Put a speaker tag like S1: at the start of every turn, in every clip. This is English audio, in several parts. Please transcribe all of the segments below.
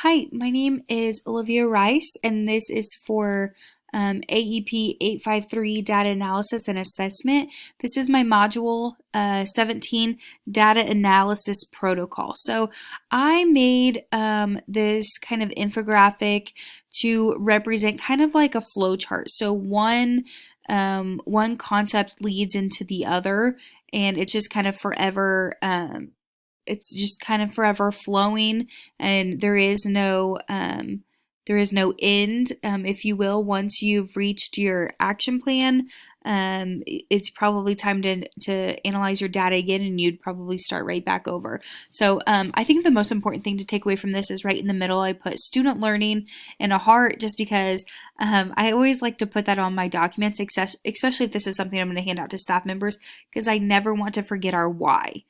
S1: Hi, my name is Olivia Rice, and this is for AEP 853 Data Analysis and Assessment. This is my Module 17 Data Analysis Protocol. So I made this kind of infographic to represent kind of like a flow chart. So one concept leads into the other, and it's just kind of forever flowing, and there is no end, if you will. Once you've reached your action plan, it's probably time to analyze your data again, and you'd probably start right back over. So I think the most important thing to take away from this is right in the middle I put student learning and a heart, just because I always like to put that on my documents, especially if this is something I'm going to hand out to staff members, because I never want to forget our why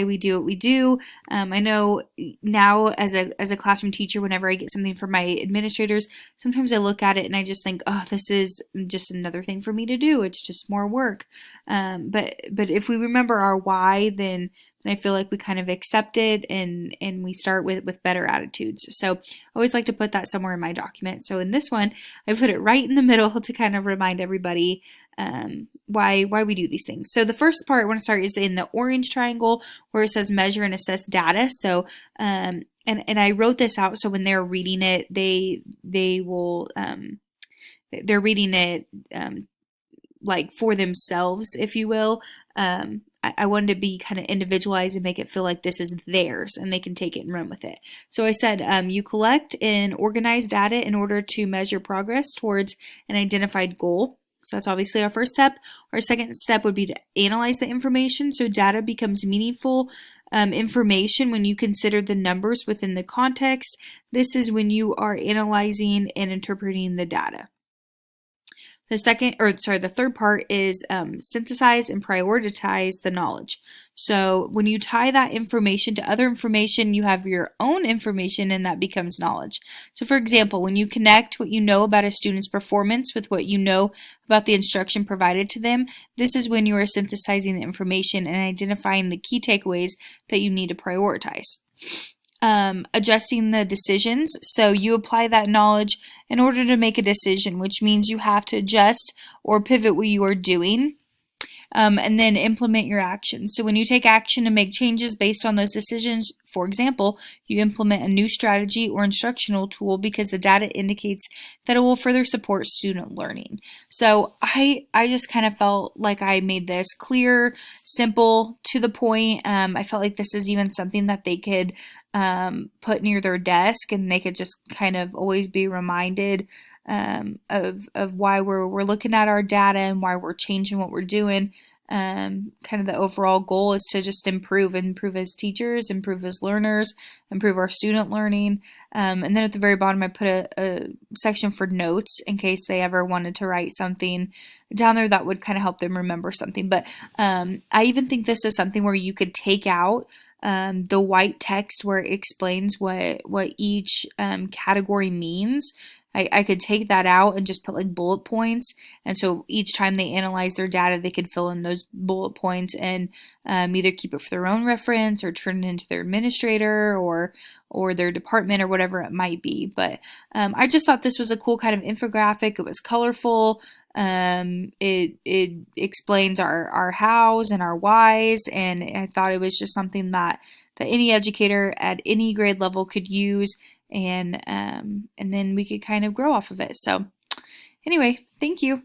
S1: we do what we do. I know now as a classroom teacher, whenever I get something from my administrators, sometimes I look at it and I just think, oh, this is just another thing for me to do. It's just more work. But if we remember our why, then I feel like we kind of accept it, and we start with better attitudes. So I always like to put that somewhere in my document. So in this one, I put it right in the middle to kind of remind everybody why we do these things. So the first part I want to start is in the orange triangle where it says measure and assess data. So and I wrote this out so when they're reading it, they will they're reading it like for themselves, if you will. I wanted to be kind of individualized and make it feel like this is theirs and they can take it and run with it. So I said you collect and organize data in order to measure progress towards an identified goal. So that's obviously our first step. Our second step would be to analyze the information. So data becomes meaningful information when you consider the numbers within the context. This is when you are analyzing and interpreting the data. The third part is synthesize and prioritize the knowledge. So when you tie that information to other information, you have your own information, and that becomes knowledge. So for example, when you connect what you know about a student's performance with what you know about the instruction provided to them, this is when you are synthesizing the information and identifying the key takeaways that you need to prioritize. Adjusting the decisions. So you apply that knowledge in order to make a decision, which means you have to adjust or pivot what you are doing, and then implement your action. So when you take action to make changes based on those decisions, for example, you implement a new strategy or instructional tool because the data indicates that it will further support student learning. So I just kind of felt like I made this clear, simple, to the point. I felt like this is even something that they could put near their desk, and they could just kind of always be reminded of why we're looking at our data and why we're changing what we're doing. Kind of the overall goal is to just improve as teachers, improve as learners, improve our student learning. And then at the very bottom, I put a section for notes in case they ever wanted to write something down there that would kind of help them remember something. But I even think this is something where you could take out the white text where it explains what each category means. I could take that out and just put like bullet points, and so each time they analyze their data, they could fill in those bullet points and either keep it for their own reference or turn it into their administrator or their department or whatever it might be. But I just thought this was a cool kind of infographic. It was colorful. It explains our hows and our whys, and I thought it was just something that any educator at any grade level could use, and then we could kind of grow off of it. So anyway, thank you.